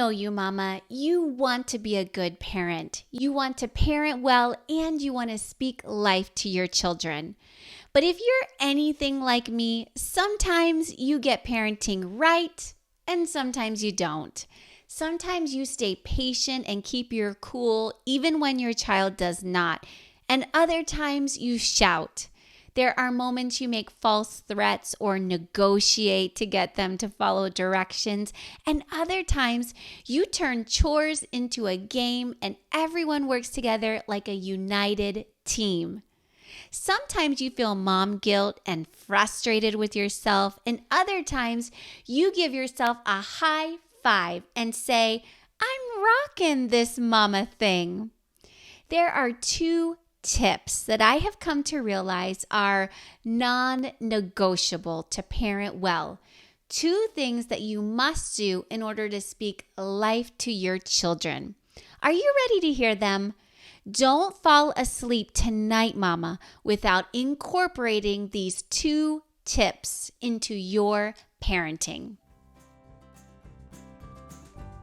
know you, Mama. You want to be a good parent. You want to parent well, and you want to speak life to your children. But if you're anything like me, sometimes you get parenting right, and sometimes you don't. Sometimes you stay patient and keep your cool even when your child does not. And other times you shout. There are moments you make false threats or negotiate to get them to follow directions. And other times you turn chores into a game and everyone works together like a united team. Sometimes you feel mom guilt and frustrated with yourself. And other times you give yourself a high five and say, I'm rocking this mama thing. There are two tips that I have come to realize are non-negotiable to parent well. Two things that you must do in order to speak life to your children. Are you ready to hear them? Don't fall asleep tonight, Mama, without incorporating these two tips into your parenting.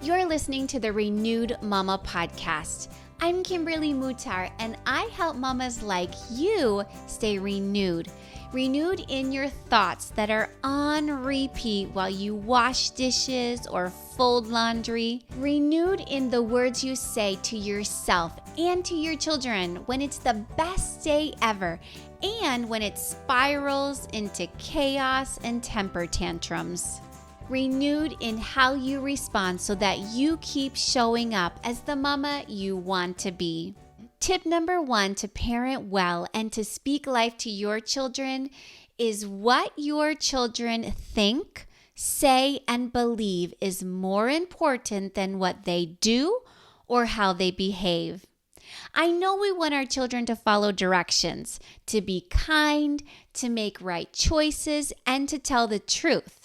You're listening to the Renewed Mama podcast. I'm Kimberly Mutar, and I help mamas like you stay renewed. Renewed in your thoughts that are on repeat while you wash dishes or fold laundry. Renewed in the words you say to yourself and to your children when it's the best day ever and when it spirals into chaos and temper tantrums. Renewed in how you respond so that you keep showing up as the mama you want to be. Tip number 1 to parent well and to speak life to your children is what your children think, say, and believe is more important than what they do or how they behave. I know we want our children to follow directions, to be kind, to make right choices, and to tell the truth.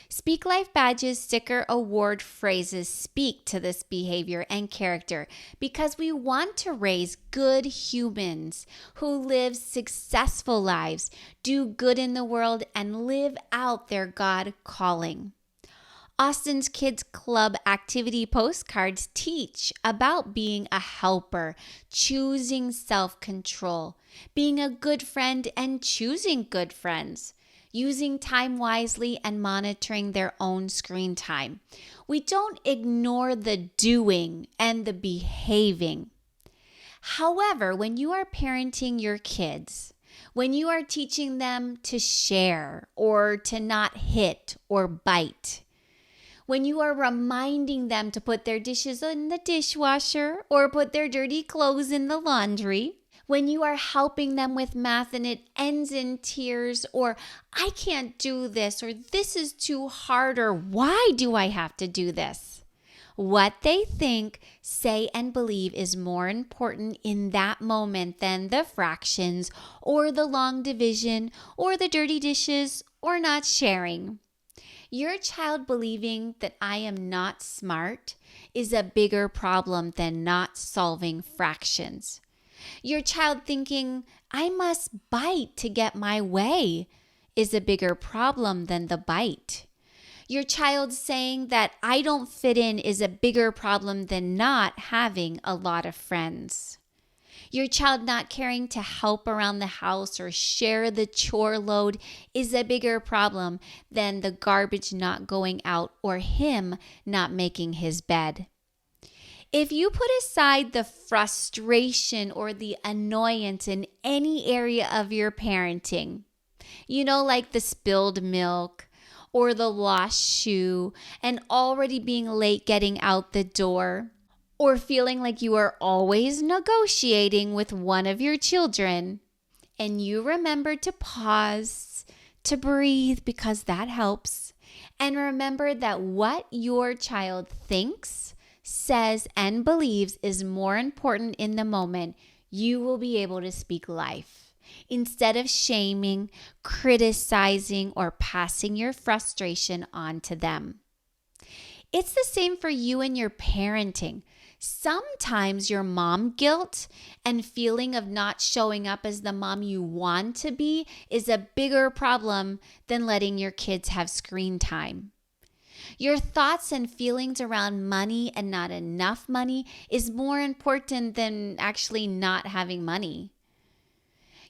Speak Life Badges sticker award phrases speak to this behavior and character because we want to raise good humans who live successful lives, do good in the world, and live out their God calling. Austin's Kids Club activity postcards teach about being a helper, choosing self-control, being a good friend, and choosing good friends. Using time wisely and monitoring their own screen time. We don't ignore the doing and the behaving. However, when you are parenting your kids, when you are teaching them to share or to not hit or bite, when you are reminding them to put their dishes in the dishwasher or put their dirty clothes in the laundry, when you are helping them with math and it ends in tears or I can't do this or this is too hard or why do I have to do this? What they think, say, and believe is more important in that moment than the fractions or the long division or the dirty dishes or not sharing. Your child believing that I am not smart is a bigger problem than not solving fractions. Your child thinking, I must bite to get my way is a bigger problem than the bite. Your child saying that I don't fit in is a bigger problem than not having a lot of friends. Your child not caring to help around the house or share the chore load is a bigger problem than the garbage not going out or him not making his bed. If you put aside the frustration or the annoyance in any area of your parenting, like the spilled milk or the lost shoe and already being late getting out the door, or feeling like you are always negotiating with one of your children, and you remember to pause, to breathe because that helps, and remember that what your child thinks, says, and believes is more important in the moment, you will be able to speak life. Instead of shaming, criticizing, or passing your frustration on to them. It's the same for you and your parenting. Sometimes your mom guilt and feeling of not showing up as the mom you want to be is a bigger problem than letting your kids have screen time. Your thoughts and feelings around money and not enough money is more important than actually not having money.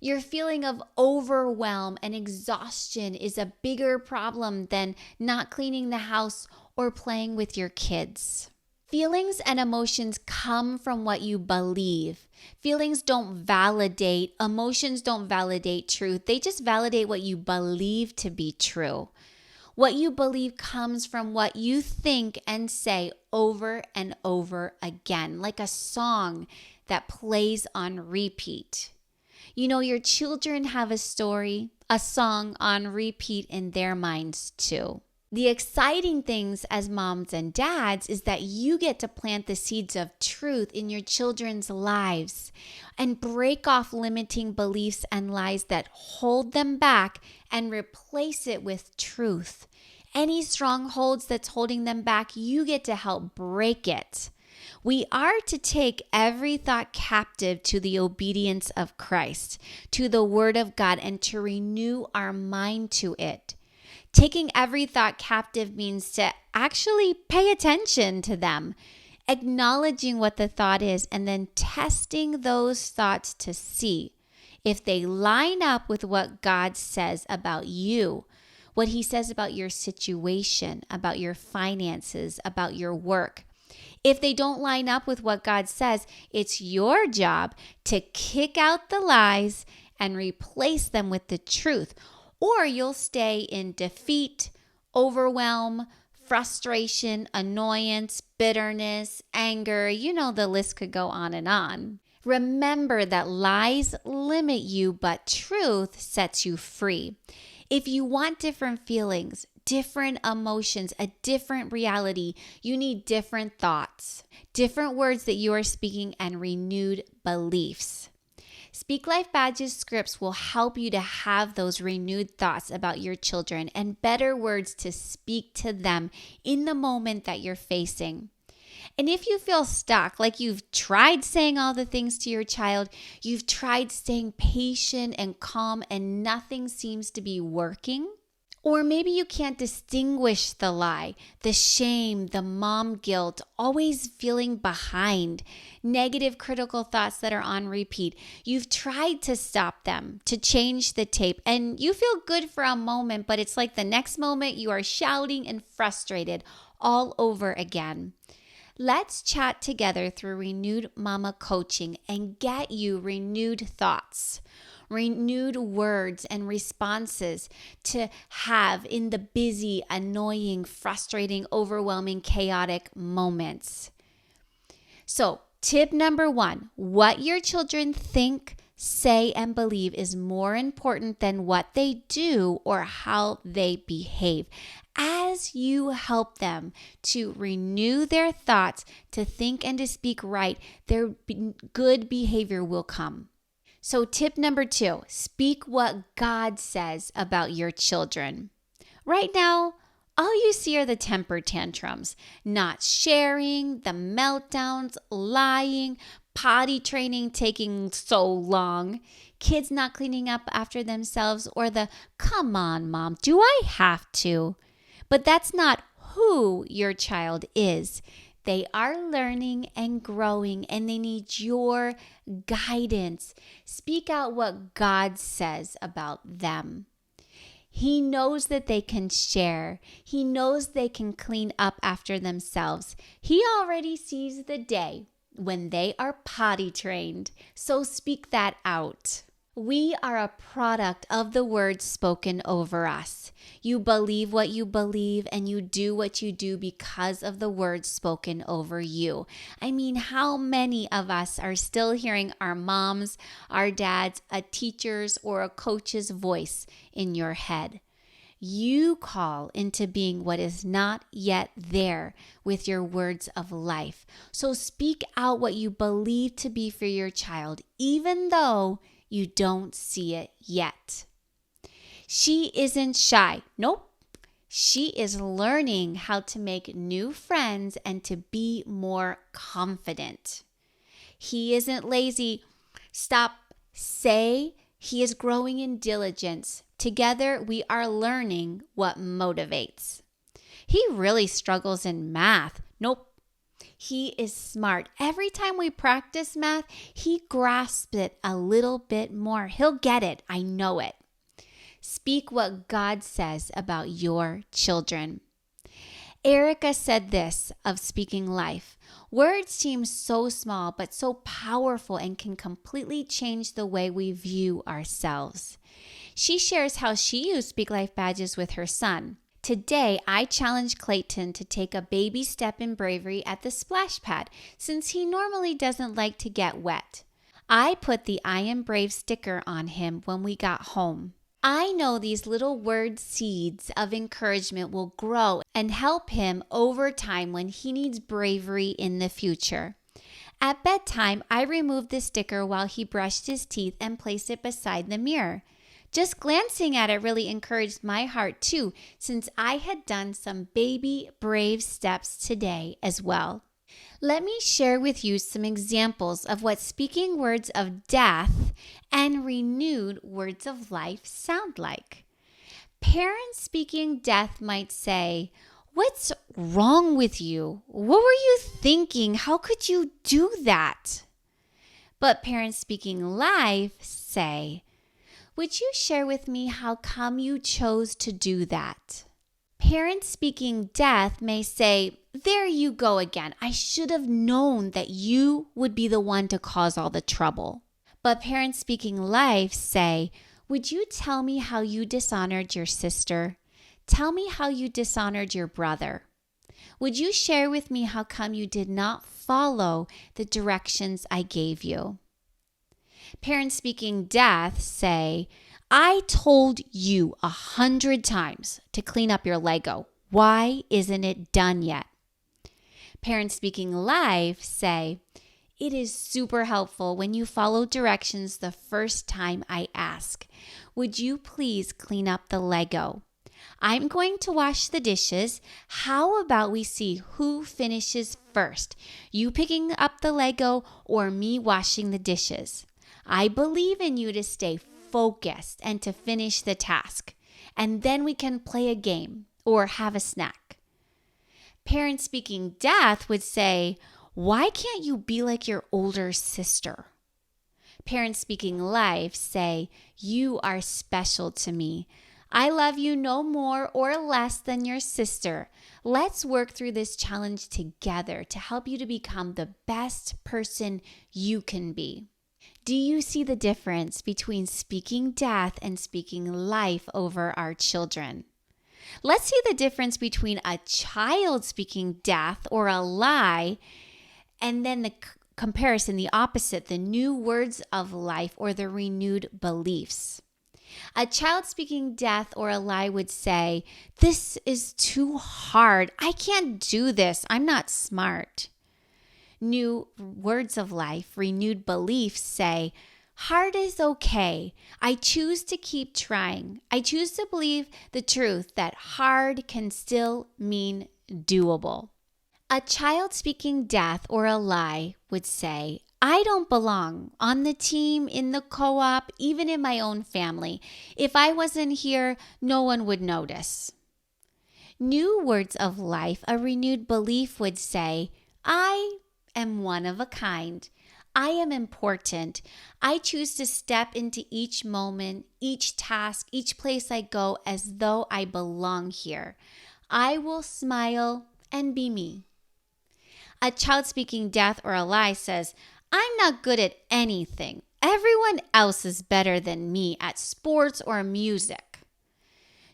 Your feeling of overwhelm and exhaustion is a bigger problem than not cleaning the house or playing with your kids. Feelings and emotions come from what you believe. Feelings don't validate, emotions don't validate truth. They just validate what you believe to be true. What you believe comes from what you think and say over and over again, like a song that plays on repeat. You know, your children have a story, a song on repeat in their minds too. The exciting things as moms and dads is that you get to plant the seeds of truth in your children's lives and break off limiting beliefs and lies that hold them back and replace it with truth. Any strongholds that's holding them back, you get to help break it. We are to take every thought captive to the obedience of Christ, to the Word of God, and to renew our mind to it. Taking every thought captive means to actually pay attention to them, acknowledging what the thought is, and then testing those thoughts to see if they line up with what God says about you, what He says about your situation, about your finances, about your work. If they don't line up with what God says, it's your job to kick out the lies and replace them with the truth. Or you'll stay in defeat, overwhelm, frustration, annoyance, bitterness, anger. You know, the list could go on and on. Remember that lies limit you, but truth sets you free. If you want different feelings, different emotions, a different reality, you need different thoughts, different words that you are speaking, and renewed beliefs. Speak Life Badges scripts will help you to have those renewed thoughts about your children and better words to speak to them in the moment that you're facing. And if you feel stuck, like you've tried saying all the things to your child, you've tried staying patient and calm and nothing seems to be working, or maybe you can't distinguish the lie, the shame, the mom guilt, always feeling behind, negative critical thoughts that are on repeat. You've tried to stop them, to change the tape, and you feel good for a moment, but it's like the next moment you are shouting and frustrated all over again. Let's chat together through Renewed Mama Coaching and get you renewed thoughts, renewed words and responses to have in the busy, annoying, frustrating, overwhelming, chaotic moments. So, tip number 1, what your children think, say, and believe is more important than what they do or how they behave. As you help them to renew their thoughts, to think and to speak right, their good behavior will come. So tip number 2, speak what God says about your children. Right now, all you see are the temper tantrums, not sharing, the meltdowns, lying, potty training taking so long, kids not cleaning up after themselves, or the "come on, mom, do I have to?" But that's not who your child is. They are learning and growing, and they need your guidance. Speak out what God says about them. He knows that they can share. He knows they can clean up after themselves. He already sees the day when they are potty trained. So speak that out. We are a product of the words spoken over us. You believe what you believe and you do what you do because of the words spoken over you. I mean, how many of us are still hearing our moms, our dads, a teacher's or a coach's voice in your head? You call into being what is not yet there with your words of life. So speak out what you believe to be for your child, even though you don't see it yet. She isn't shy. Nope. She is learning how to make new friends and to be more confident. He isn't lazy. Stop. Say he is growing in diligence. Together, we are learning what motivates. He really struggles in math. Nope. He is smart. Every time we practice math, he grasps it a little bit more. He'll get it. I know it. Speak what God says about your children. Erica said this of speaking life. Words seem so small, but so powerful and can completely change the way we view ourselves. She shares how she used Speak Life badges with her son. Today, I challenge Clayton to take a baby step in bravery at the splash pad, since he normally doesn't like to get wet. I put the I am brave sticker on him when we got home. I know these little word seeds of encouragement will grow and help him over time when he needs bravery in the future. At bedtime, I removed the sticker while he brushed his teeth and placed it beside the mirror. Just glancing at it really encouraged my heart too, since I had done some baby brave steps today as well. Let me share with you some examples of what speaking words of death and renewed words of life sound like. Parents speaking death might say, "What's wrong with you? What were you thinking? How could you do that?" But parents speaking life say, "Would you share with me how come you chose to do that?" Parents speaking death may say, "There you go again. I should have known that you would be the one to cause all the trouble." But parents speaking life say, "Would you tell me how you dishonored your sister? Tell me how you dishonored your brother. Would you share with me how come you did not follow the directions I gave you?" Parents speaking death say, "I told you 100 times to clean up your Lego. Why isn't it done yet?" Parents speaking life say, "It is super helpful when you follow directions the first time I ask. Would you please clean up the Lego? I'm going to wash the dishes. How about we see who finishes first? You picking up the Lego or me washing the dishes? I believe in you to stay focused and to finish the task. And then we can play a game or have a snack." Parents speaking death would say, "Why can't you be like your older sister?" Parents speaking life say, "You are special to me. I love you no more or less than your sister. Let's work through this challenge together to help you to become the best person you can be." Do you see the difference between speaking death and speaking life over our children? Let's see the difference between a child speaking death or a lie, and then the comparison, the opposite, the new words of life or the renewed beliefs. A child speaking death or a lie would say, "This is too hard. I can't do this. I'm not smart." New words of life, renewed beliefs say, "Hard is okay. I choose to keep trying. I choose to believe the truth that hard can still mean doable." A child speaking death or a lie would say, "I don't belong on the team, in the co-op, even in my own family. If I wasn't here, no one would notice." New words of life, a renewed belief would say, "I am one of a kind. I am important. I choose to step into each moment, each task, each place I go as though I belong here. I will smile and be me." A child speaking death or a lie says, "I'm not good at anything. Everyone else is better than me at sports or music."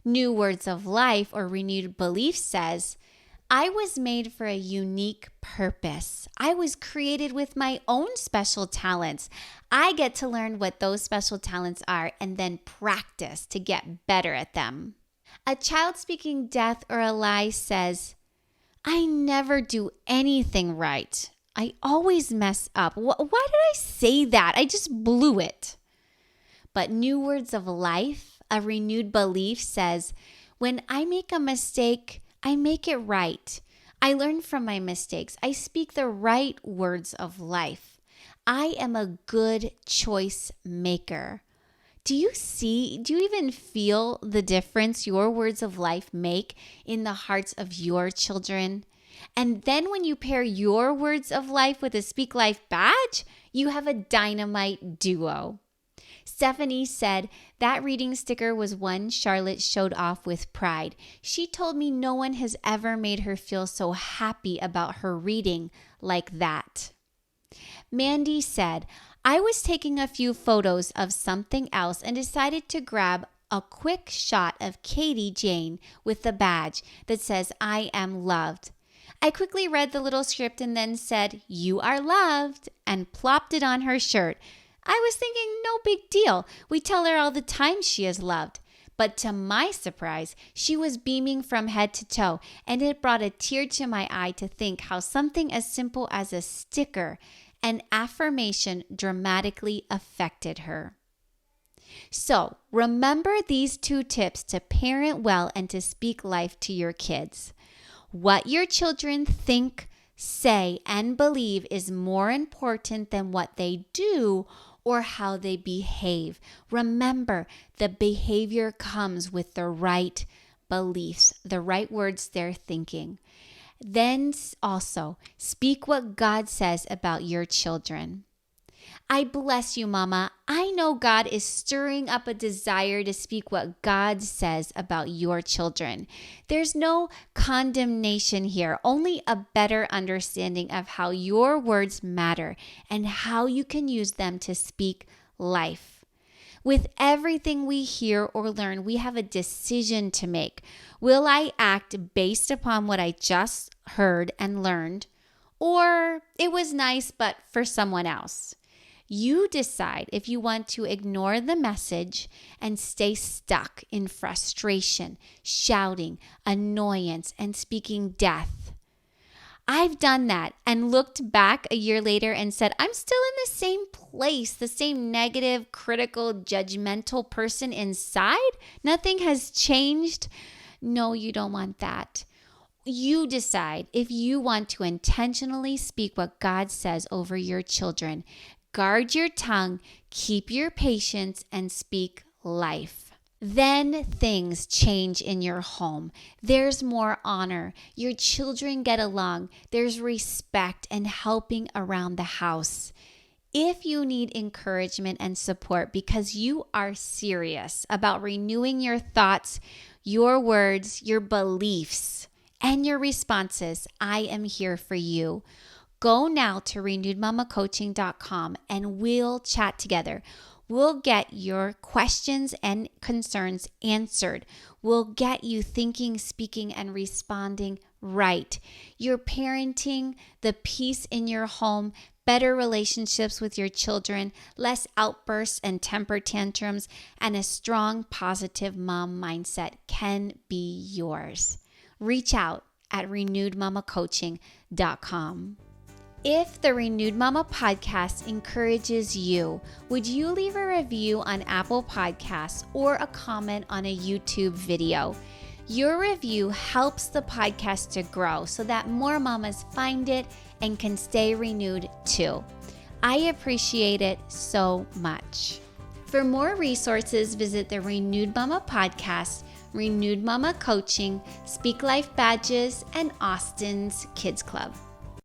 New words of life or renewed belief says, "I was made for a unique purpose. I was created with my own special talents. I get to learn what those special talents are and then practice to get better at them." A child speaking death or a lie says, "I never do anything right. I always mess up. Why did I say that? I just blew it." But new words of life, a renewed belief says, "When I make a mistake, I make it right. I learn from my mistakes. I speak the right words of life. I am a good choice maker. Do you even feel the difference your words of life make in the hearts of your children? And then when you pair your words of life with a Speak Life badge, you have a dynamite duo. Stephanie said that reading sticker was one Charlotte showed off with pride. She told me no one has ever made her feel so happy about her reading like that. Mandy said, I was taking a few photos of something else and decided to grab a quick shot of Katie Jane with the badge that says, I am loved. I quickly read the little script and then said, you are loved, and plopped it on her shirt. I was thinking, no big deal. We tell her all the time she is loved. But to my surprise, she was beaming from head to toe, and it brought a tear to my eye to think how something as simple as a sticker, an affirmation, dramatically affected her. So remember these 2 tips to parent well and to speak life to your kids. What your children think, say, and believe is more important than what they do or how they behave. Remember, the behavior comes with the right beliefs, the right words they're thinking. Then also, speak what God says about your children. I bless you, Mama. I know God is stirring up a desire to speak what God says about your children. There's no condemnation here, only a better understanding of how your words matter and how you can use them to speak life. With everything we hear or learn, we have a decision to make. Will I act based upon what I just heard and learned, or it was nice but for someone else? You decide if you want to ignore the message and stay stuck in frustration, shouting, annoyance, and speaking death. I've done that and looked back a year later and said, I'm still in the same place, the same negative, critical, judgmental person inside. Nothing has changed. No, you don't want that. You decide if you want to intentionally speak what God says over your children. Guard your tongue, keep your patience, and speak life. Then things change in your home. There's more honor. Your children get along. There's respect and helping around the house. If you need encouragement and support because you are serious about renewing your thoughts, your words, your beliefs, and your responses, I am here for you. Go now to renewedmamacoaching.com and we'll chat together. We'll get your questions and concerns answered. We'll get you thinking, speaking, and responding right. Your parenting, the peace in your home, better relationships with your children, less outbursts and temper tantrums, and a strong, positive mom mindset can be yours. Reach out at renewedmamacoaching.com. If the Renewed Mama podcast encourages you, would you leave a review on Apple Podcasts or a comment on a YouTube video? Your review helps the podcast to grow so that more mamas find it and can stay renewed too. I appreciate it so much. For more resources, visit the Renewed Mama podcast, Renewed Mama Coaching, Speak Life Badges, and Austin's Kids Club.